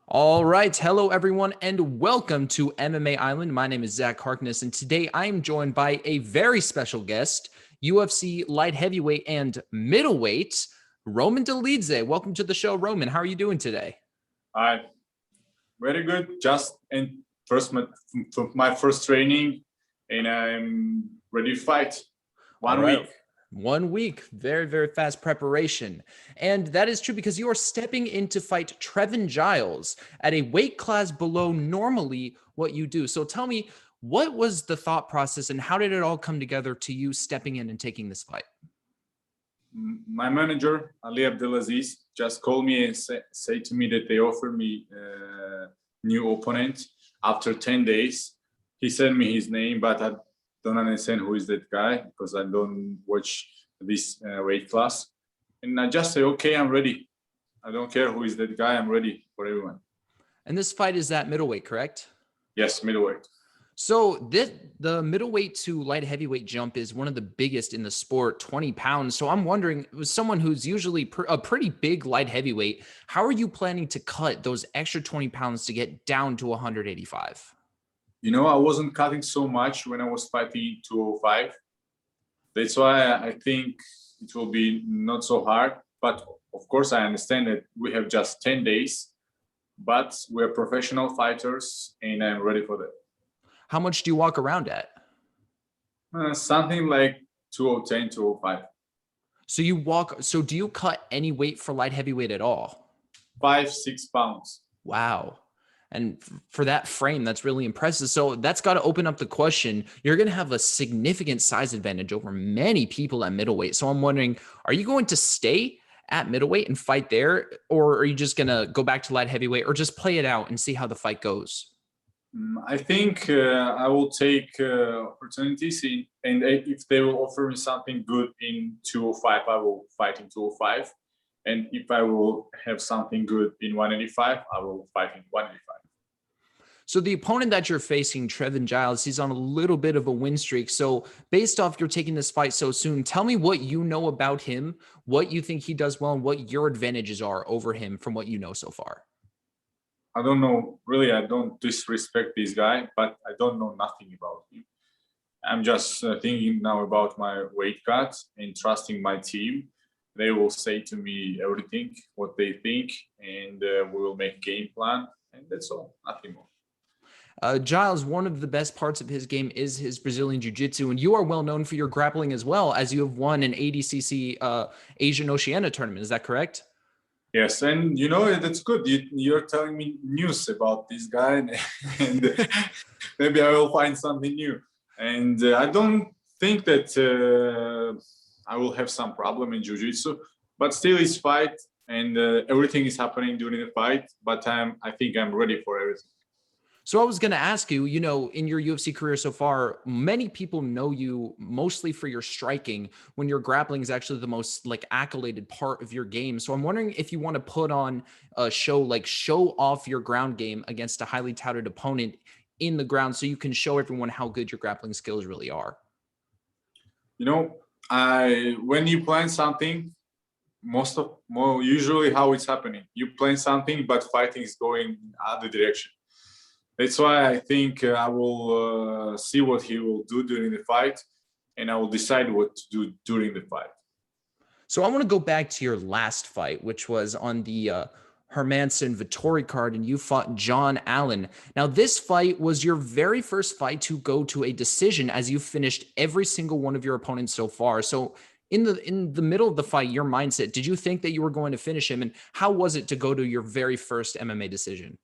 All right. Hello, everyone, and welcome to MMA Island. My name is Zach Harkness, and today I am joined by a very special guest, UFC light heavyweight and middleweight, Roman Dolidze. Welcome to the show, Roman. How are you doing today? Hi, very good. Just in my first training, and I'm ready to fight. One week. 1 week, very, very fast preparation. And that is true because you are stepping in to fight Trevin Giles at a weight class below normally what you do. So tell me, what was the thought process and how did it all come together to you stepping in and taking this fight? My manager, Ali Abdelaziz, just called me and say to me that they offered me a new opponent after 10 days. He sent me his name, but I don't understand who is that guy because I don't watch this weight class. And I just say, okay, I'm ready. I don't care who is that guy. I'm ready for everyone. And this fight is at middleweight, correct? Yes, middleweight. So the middleweight to light heavyweight jump is one of the biggest in the sport, 20 pounds. So I'm wondering, as someone who's usually a pretty big light heavyweight, how are you planning to cut those extra 20 pounds to get down to 185? You know, I wasn't cutting so much when I was fighting 205. That's why I think it will be not so hard. But of course, I understand that we have just 10 days, but we're professional fighters and I'm ready for that. How much do you walk around at? Something like 210, 205. So do you cut any weight for light heavyweight at all? 5-6 pounds. Wow. And for that frame, that's really impressive. So that's got to open up the question. You're going to have a significant size advantage over many people at middleweight. So I'm wondering, are you going to stay at middleweight and fight there? Or are you just going to go back to light heavyweight or just play it out and see how the fight goes? I think I will take opportunities and if they will offer me something good in 205, I will fight in 205. And if I will have something good in 185, I will fight in 185. So the opponent that you're facing, Trevin Giles, he's on a little bit of a win streak. So based off you're taking this fight so soon, tell me what you know about him, what you think he does well, and what your advantages are over him from what you know so far. I don't know, really, I don't disrespect this guy, but I don't know nothing about him. I'm just thinking now about my weight cut and trusting my team. They will say to me everything, what they think, and we will make game plan, and that's all, nothing more. Giles, one of the best parts of his game is his Brazilian Jiu-Jitsu, and you are well known for your grappling as well, as you have won an ADCC Asian Oceania tournament. Is that correct? Yes, and you know, that's good. You're telling me news about this guy, and maybe I will find something new. And I don't think that I will have some problem in Jiu-Jitsu, but still it's fight, and everything is happening during the fight, but I think I'm ready for everything. So I was going to ask you, you know, in your UFC career so far, many people know you mostly for your striking when your grappling is actually the most like accoladed part of your game. So I'm wondering if you want to put on a show, like show off your ground game against a highly touted opponent in the ground so you can show everyone how good your grappling skills really are. You know, when you plan something, usually how it's happening, you plan something, but fighting is going in other direction. That's why I think I will see what he will do during the fight, and I will decide what to do during the fight. So I want to go back to your last fight, which was on the Hermansson Vittori card, and you fought John Allen. Now, this fight was your very first fight to go to a decision, as you finished every single one of your opponents so far. So in the middle of the fight, your mindset, did you think that you were going to finish him? And how was it to go to your very first MMA decision?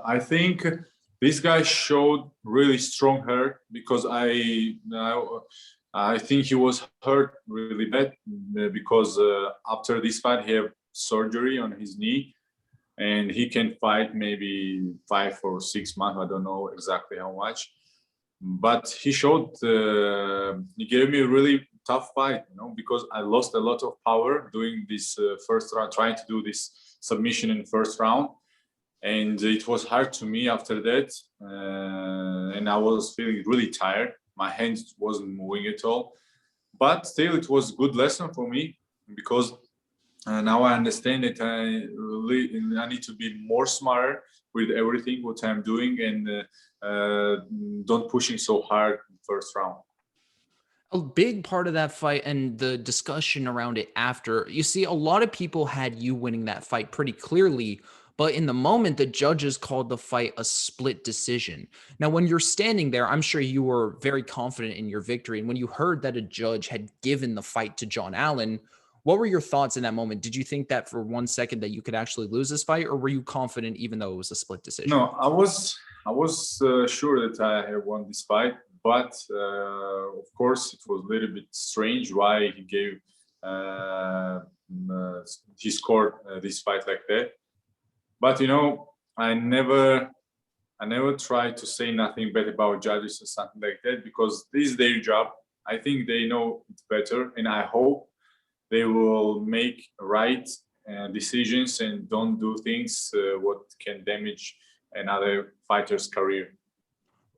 I think this guy showed really strong hurt because I think he was hurt really bad because after this fight he had surgery on his knee and he can fight maybe 5 or 6 months. I don't know exactly how much, but he showed he gave me a really tough fight, you know, because I lost a lot of power doing this first round, trying to do this submission in the first round. And it was hard to me after that. And I was feeling really tired. My hands wasn't moving at all. But still, it was a good lesson for me because now I understand that I need to be more smarter with everything what I'm doing, and don't pushing so hard first round. A big part of that fight and the discussion around it after, you see, a lot of people had you winning that fight pretty clearly, but in the moment, the judges called the fight a split decision. Now, when you're standing there, I'm sure you were very confident in your victory. And when you heard that a judge had given the fight to John Allen, what were your thoughts in that moment? Did you think that for 1 second that you could actually lose this fight, or were you confident even though it was a split decision? No, I was sure that I have won this fight, but of course it was a little bit strange why he gave he scored this fight like that. But I never try to say nothing bad about judges or something like that, because this is their job. I think they know it better, and I hope they will make right decisions and don't do things what can damage another fighter's career.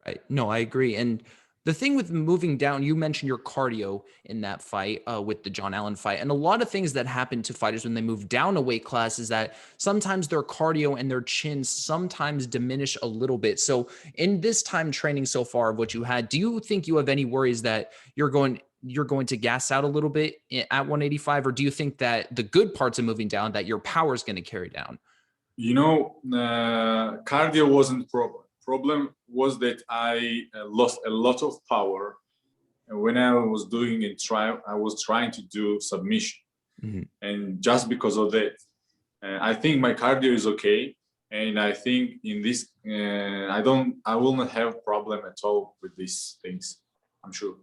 Right. No, I agree. And the thing with moving down, you mentioned your cardio in that fight with the John Allen fight. And a lot of things that happen to fighters when they move down a weight class is that sometimes their cardio and their chin sometimes diminish a little bit. So in this time training so far of what you had, do you think you have any worries that you're going to gas out a little bit at 185? Or do you think that the good parts of moving down, that your power is going to carry down? Cardio wasn't problem. Problem was that I lost a lot of power when I was doing a trial. I was trying to do submission, and just because of that, I think my cardio is okay, and I think in this, I will not have problem at all with these things. I'm sure.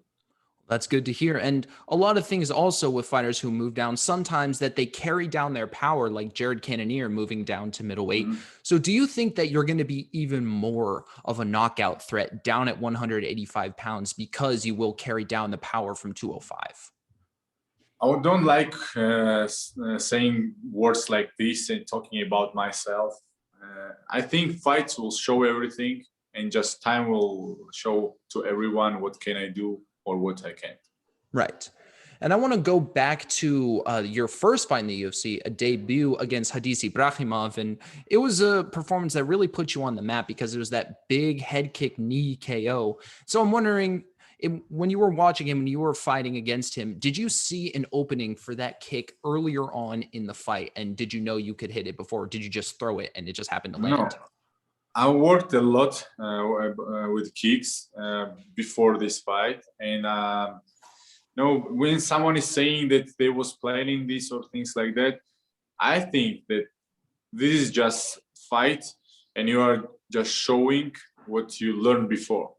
That's good to hear. And a lot of things also with fighters who move down, sometimes that they carry down their power, like Jared Cannonier moving down to middleweight. So do you think that you're going to be even more of a knockout threat down at 185 pounds because you will carry down the power from 205? I don't like saying words like this and talking about myself. I think fights will show everything, and just time will show to everyone what can I do or what I can't. Right. And I want to go back to your first fight in the UFC, a debut against Hadis Ibrahimov. And it was a performance that really put you on the map because it was that big head kick knee KO. So I'm wondering, when you were watching him, when you were fighting against him, did you see an opening for that kick earlier on in the fight? And did you know you could hit it before? Or did you just throw it and it just happened to land? No. I worked a lot with kicks before this fight, and when someone is saying that they was planning this or things like that, I think that this is just fight, and you are just showing what you learned before.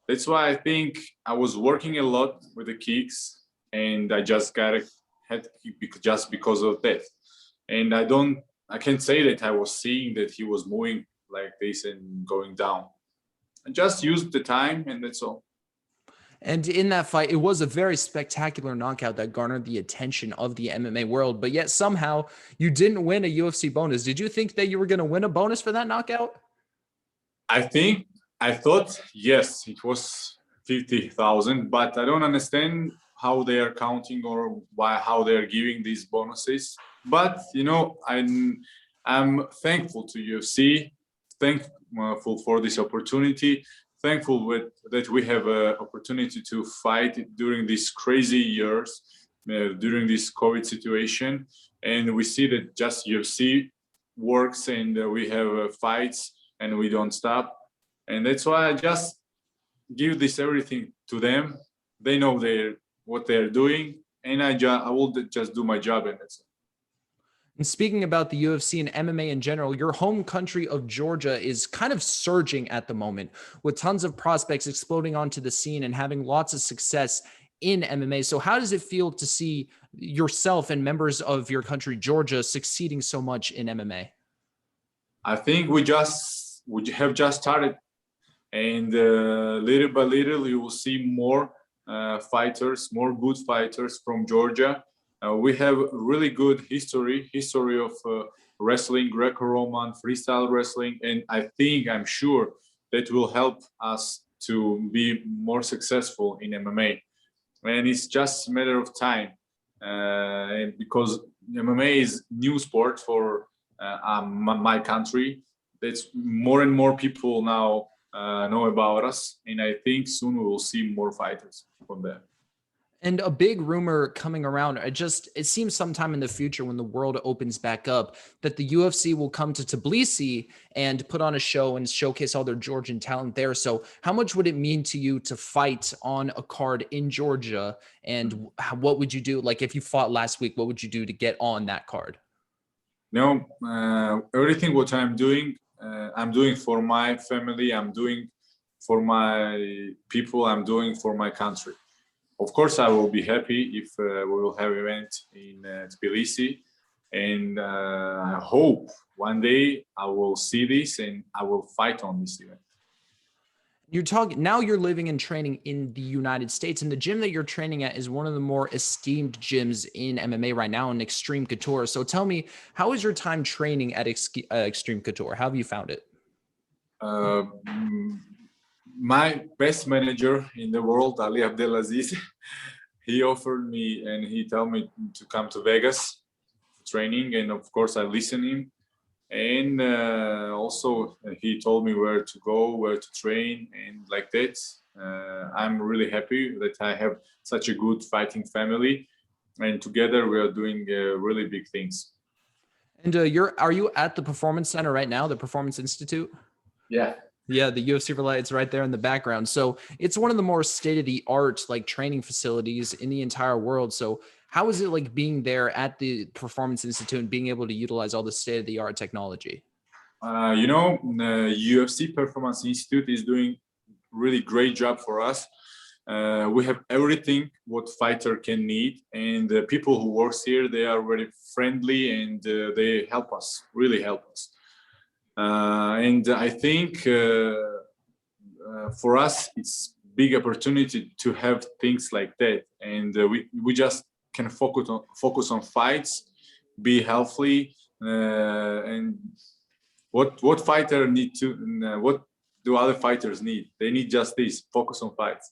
That's why I think I was working a lot with the kicks, and I just got a head kick just because of that. And I can't say that I was seeing that he was moving like this and going down. I just used the time, and that's all. And in that fight, it was a very spectacular knockout that garnered the attention of the MMA world, but yet somehow you didn't win a UFC bonus. Did you think that you were going to win a bonus for that knockout? I thought, yes, it was 50,000, but I don't understand how they are counting or how they are giving these bonuses. But, I'm thankful to UFC, thankful for this opportunity, thankful that we have an opportunity to fight during these crazy years, during this COVID situation. And we see that just UFC works, and we have fights, and we don't stop. And that's why I just give this everything to them. They know what they're doing, and I will just do my job, and that's it. And speaking about the UFC and MMA in general, your home country of Georgia is kind of surging at the moment with tons of prospects exploding onto the scene and having lots of success in MMA. So how does it feel to see yourself and members of your country, Georgia, succeeding so much in MMA? I think we have just started, and little by little you will see more fighters, more good fighters from Georgia. We have really good history of wrestling, Greco-Roman, freestyle wrestling, and I'm sure that will help us to be more successful in MMA. And it's just a matter of time, because MMA is new sport for my country. That's more and more people now know about us, and I think soon we will see more fighters from there. And a big rumor coming around, it seems sometime in the future when the world opens back up that the UFC will come to Tbilisi and put on a show and showcase all their Georgian talent there. So how much would it mean to you to fight on a card in Georgia? And what would you do? Like if you fought last week, what would you do to get on that card? No, everything what I'm doing for my family. I'm doing for my people. I'm doing for my country. Of course, I will be happy if we will have an event in Tbilisi, and I hope one day I will see this and I will fight on this event. Now you're living and training in the United States, and the gym that you're training at is one of the more esteemed gyms in MMA right now in Extreme Couture. So tell me, how is your time training at Extreme Couture? How have you found it? My best manager in the world, Ali Abdelaziz, he offered me and he told me to come to Vegas for training, and of course I listened him. And also he told me where to go, where to train, and like that. I'm really happy that I have such a good fighting family, and together we are doing really big things. And are you at the Performance Center right now, the Performance Institute? Yeah. Yeah, the UFC Relay, it's right there in the background. So it's one of the more state-of-the-art like training facilities in the entire world. So how is it like being there at the Performance Institute and being able to utilize all the state-of-the-art technology? UFC Performance Institute is doing really great job for us. We have everything what fighter can need, and the people who works here, they are very friendly, and they help us, really help us. And I think for us, it's big opportunity to have things like that, and we just can focus on fights, be healthy, and what fighter need to, what do other fighters need? They need just this: focus on fights.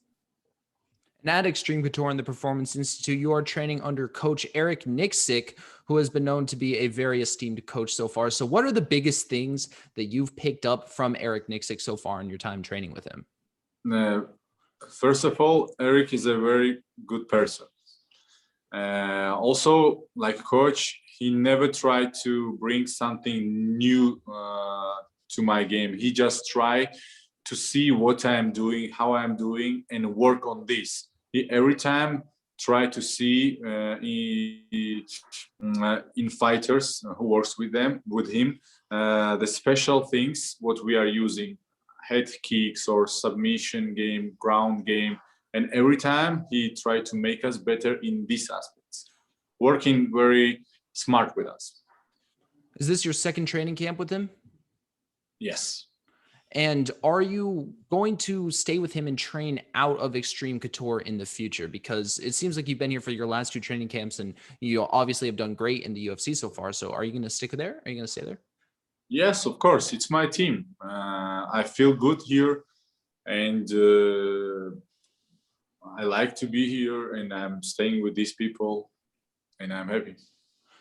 And at Extreme Couture and the Performance Institute, you are training under Coach Eric Nixick, who has been known to be a very esteemed coach so far. So what are the biggest things that you've picked up from Eric Nixick so far in your time training with him? First of all, Eric is a very good person. Also, like coach, he never tried to bring something new to my game. He just tried to see what I'm doing, how I'm doing, and work on this. He every time try to see in fighters who works with him, the special things what we are using, head kicks or submission game, ground game, and every time he tried to make us better in these aspects, working very smart with us. Is this your second training camp with him? Yes. And are you going to stay with him and train out of Extreme Couture in the future? Because it seems like you've been here for your last two training camps and you obviously have done great in the UFC so far. So are you going to stick there? Are you going to stay there? Yes, of course. It's my team. I feel good here, and I like to be here, and I'm staying with these people, and I'm happy.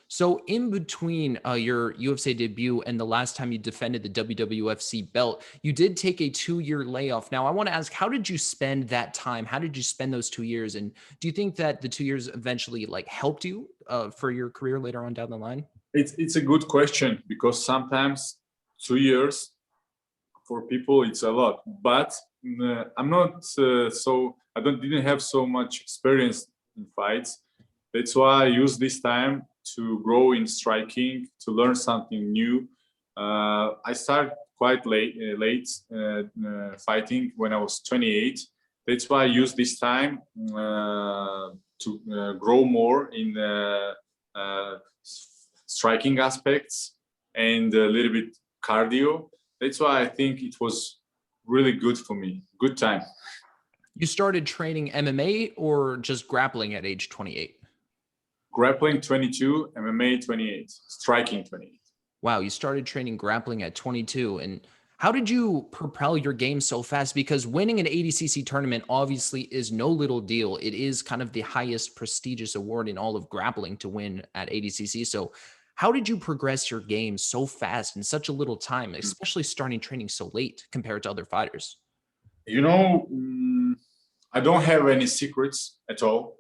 So in between your UFC debut and the last time you defended the WWFC belt, you did take a 2-year layoff. Now, I want to ask, how did you spend that time? How did you spend those 2 years? And do you think that the 2 years eventually like helped you for your career later on down the line? It's a good question, because sometimes 2 years for people, it's a lot. But I'm not I didn't have so much experience in fights. That's why I use this time to grow in striking, to learn something new. I started quite late fighting when I was 28. That's why I use this time to grow more in striking aspects and a little bit cardio. That's why I think it was really good for me. Good time. You started training MMA or just grappling at age 28? Grappling 22, MMA 28, striking 28. Wow, you started training grappling at 22. And How did you propel your game so fast? Because winning an ADCC tournament obviously is no little deal. It is kind of the highest prestigious award in all of grappling to win at ADCC. So how did you progress your game so fast in such a little time, especially starting training so late compared to other fighters? You know, I don't have any secrets at all.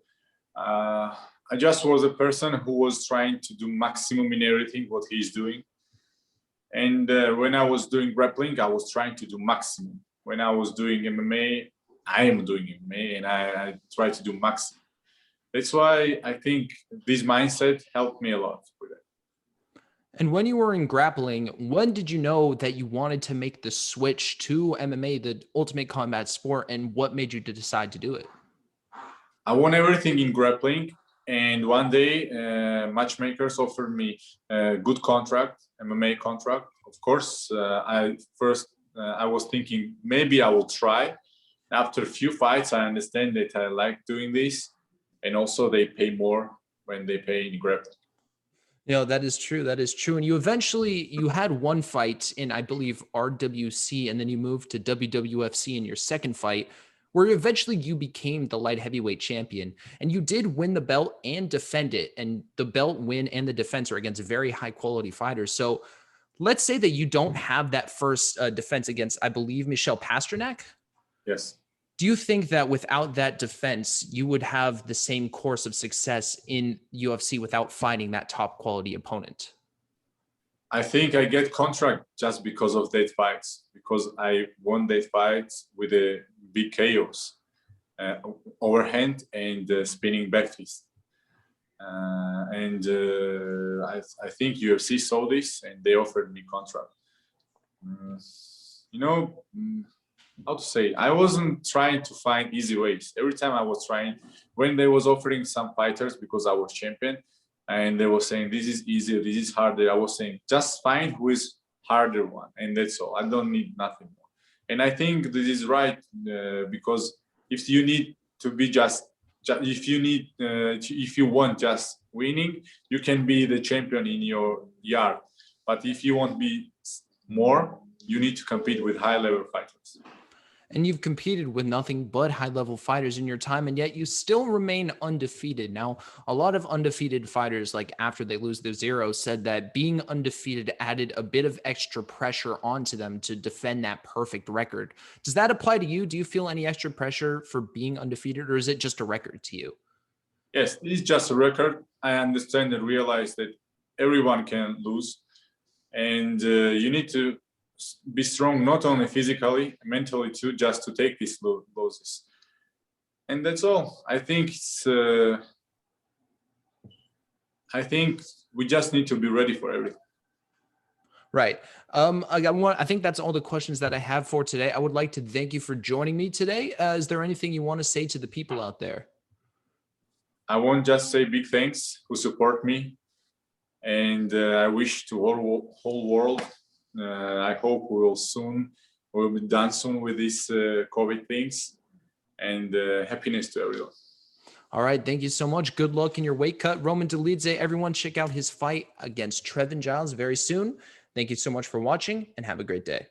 I just was a person who was trying to do maximum in everything what he's doing. And when I was doing grappling, I was trying to do maximum. When I was doing MMA, I am doing MMA, and I try to do maximum. That's why I think this mindset helped me a lot with it. And when you were in grappling, when did you know that you wanted to make the switch to MMA, the ultimate combat sport, and what made you to decide to do it? I won everything in grappling, and one day matchmakers offered me a good contract, MMA contract. Of course, I was thinking maybe I will try. After a few fights, I understand that I like doing this, and also they pay more when they pay in grappling. You know, that is true. That is true. And you had one fight in, I believe, RWC, and then you moved to WWFC in your second fight, where eventually you became the light heavyweight champion. And you did win the belt and defend it. And the belt win and the defense are against very high quality fighters. So let's say that you don't have that first defense against, I believe, Michel Pasternak. Yes. Do you think that without that defense, you would have the same course of success in UFC without fighting that top quality opponent? I think I get contract just because of that fights, because I won that fights with a big chaos, overhand and spinning back fist. I think UFC saw this and they offered me contract. You know, how to say, I wasn't trying to find easy ways. Every time I was trying, when they was offering some fighters, because I was champion, and they were saying this is easier, this is harder, I was saying just find who is harder one, and that's all. I don't need nothing more. And I think this is right, because if you need to be if you want just winning, you can be the champion in your yard. But if you want to be more, you need to compete with high level fighters. And you've competed with nothing but high-level fighters in your time, and yet you still remain undefeated. Now, a lot of undefeated fighters, like after they lose their zero, said that being undefeated added a bit of extra pressure onto them to defend that perfect record. Does that apply to you? Do you feel any extra pressure for being undefeated, or is it just a record to you? Yes, it's just a record. I understand and realize that everyone can lose, and you need to be strong, not only physically, mentally too, just to take these losses. And that's all. I think we just need to be ready for everything. Right. I think that's all the questions that I have for today. I would like to thank you for joining me today. Is there anything you want to say to the people out there? I want to just say big thanks who support me. And I wish to whole world, I hope we'll be done soon with these COVID things, and happiness to everyone. All right. Thank you so much. Good luck in your weight cut. Roman Dolidze, everyone check out his fight against Trevin Giles very soon. Thank you so much for watching and have a great day.